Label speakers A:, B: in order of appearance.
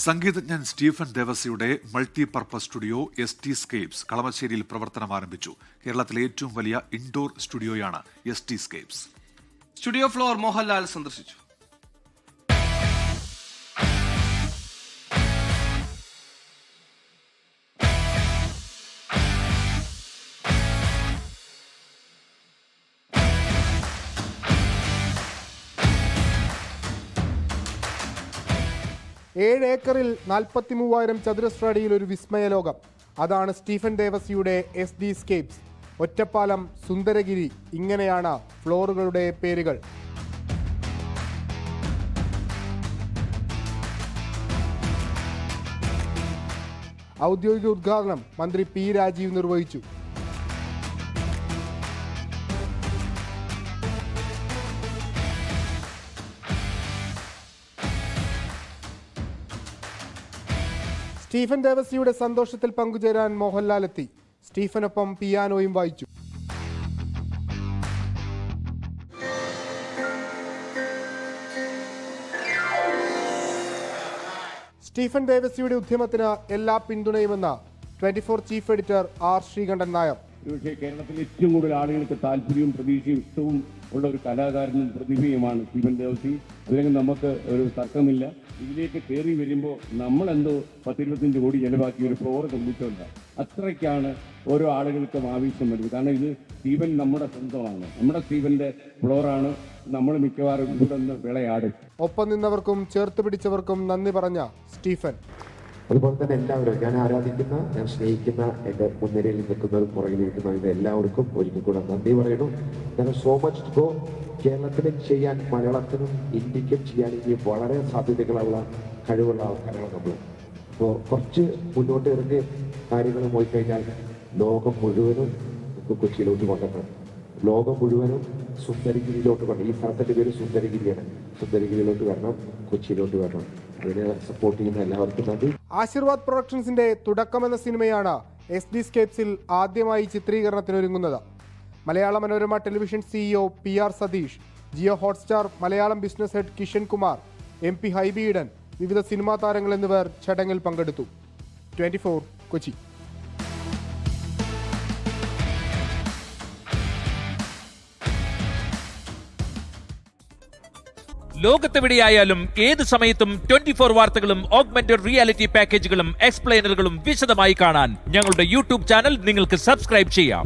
A: സംഗീതജ്ഞൻ സ്റ്റീഫൻ ദേവസിയുടെ multipurpose studio ST scapes കളമശ്ശേരിയിൽ പ്രവർത്തനം ആരംഭിച്ചു. കേരളത്തിലെ ഏറ്റവും വലിയ ഇൻഡോർ സ്റ്റുഡിയോയാണ് ST scapes.
B: Studio floor Mohanlal സന്ദർശിച്ചു.
C: ഏഴ് ഏക്കറിൽ 43,000 ചതുരശ്ര അടിയിൽ ഒരു വിസ്മയലോകം. അതാണ് സ്റ്റീഫൻ ദേവസിയുടെ ST സ്കേപ്സ്. ഒറ്റപ്പാലം, സുന്ദരഗിരി, ഇങ്ങനെയാണ് ഫ്ലോറുകളുടെ പേരുകൾ. ഔദ്യോഗിക ഉദ്ഘാടനം മന്ത്രി P. രാജീവ് നിർവഹിച്ചു. സ്റ്റീഫൻ ദേവസിയുടെ സന്തോഷത്തിൽ പങ്കുചേരാൻ മോഹൻലാൽ എത്തി. സ്റ്റീഫനൊപ്പം പിയാനോയും വായിച്ചു. സ്റ്റീഫൻ ദേവസിയുടെ ഉദ്യമത്തിന് എല്ലാ പിന്തുണയുമെന്ന് 24 chief editor R. Sreekandan Nair.
D: കേരളത്തിൽ ഏറ്റവും കൂടുതൽ ആളുകൾക്ക് താല്പര്യവും പ്രതീക്ഷയും ഇഷ്ടവും ഉള്ള ഒരു കലാകാരനും പ്രതിഭയുമാണ് സ്റ്റീഫൻ ദേവസി. അല്ലെങ്കിൽ നമുക്ക് ഒരു തർക്കമില്ല. ഇതിലേക്ക് കയറി വരുമ്പോൾ നമ്മളെന്തോ 10-25 കോടി ചെലവാക്കി ഒരു ഫ്ലോർ നിർമ്മിച്ചുണ്ട്. അത്രയ്ക്കാണ് ഓരോ ആളുകൾക്കും ആവശ്യം വരുന്നത്. കാരണം ഇത് സ്റ്റീഫൻ നമ്മുടെ സ്വന്തമാണ്. നമ്മുടെ സ്റ്റീഫന്റെ ഫ്ലോറാണ്. നമ്മൾ മിക്കവാറും ഇവിടെ നിന്ന് വിളയാടും.
C: ഒപ്പം നിന്നവർക്കും ചേർത്ത് പിടിച്ചവർക്കും നന്ദി പറഞ്ഞ സ്റ്റീഫൻ.
E: അതുപോലെ തന്നെ എല്ലാവരും ഞാൻ ആരാധിക്കുന്ന, ഞാൻ സ്നേഹിക്കുന്ന, എൻ്റെ മുൻനിരയിൽ നിൽക്കുന്നവരും പുറകിലിരിക്കുന്നവരും എല്ലാവർക്കും ഒരിക്കൽ കൂടെ നന്ദി പറയുന്നു. So much go. കേരളത്തിൽ ചെയ്യാൻ, മലയാളത്തിനും ഇന്ത്യക്കും ചെയ്യാൻ ഇനി വളരെ സാധ്യതകളുള്ള കഴിവുള്ള ആൾക്കാരാണ് നമ്മൾ. അപ്പോൾ കുറച്ച് മുന്നോട്ട് ഇറങ്ങി കാര്യങ്ങൾ പോയി കഴിഞ്ഞാൽ ലോകം മുഴുവനും കൊച്ചിയിലോട്ട് കൊണ്ടുവരണം. ലോകം മുഴുവനും സുന്ദരഗിരിയിലോട്ട് വരണം. ഈ സ്ഥലത്തിൻ്റെ പേര് സുന്ദരഗിരിയാണ്. സുന്ദരഗിരിയിലോട്ട് വരണം, കൊച്ചിയിലോട്ട് വരണം. അതിനെ സപ്പോർട്ട് ചെയ്യുന്ന എല്ലാവർക്കും നന്ദി.
C: ആശീർവാദ് പ്രൊഡക്ഷൻസിന്റെ തുടക്കമെന്ന സിനിമയാണ് ST സ്കേപ്സിൽ ആദ്യമായി ചിത്രീകരണത്തിനൊരുങ്ങുന്നത്. Malayala Manorama television CEO PR Satheesh, Jio Hotstar Malayalam business head Kishan Kumar, MP Hibi Eden, വിവിധ സിനിമാ താരങ്ങൾ എന്നിവർ ചടങ്ങിൽ പങ്കെടുത്തു. 24 കൊച്ചി.
F: ലോകത്തെവിടെയായാലും ഏത് സമയത്തും 24 വാർത്തകളും ഓഗ്മെന്റഡ് റിയാലിറ്റി പാക്കേജുകളും എക്സ്പ്ലെയിനറുകളും വിശദമായി കാണാൻ ഞങ്ങളുടെ YouTube ചാനൽ നിങ്ങൾക്ക് സബ്സ്ക്രൈബ് ചെയ്യാം.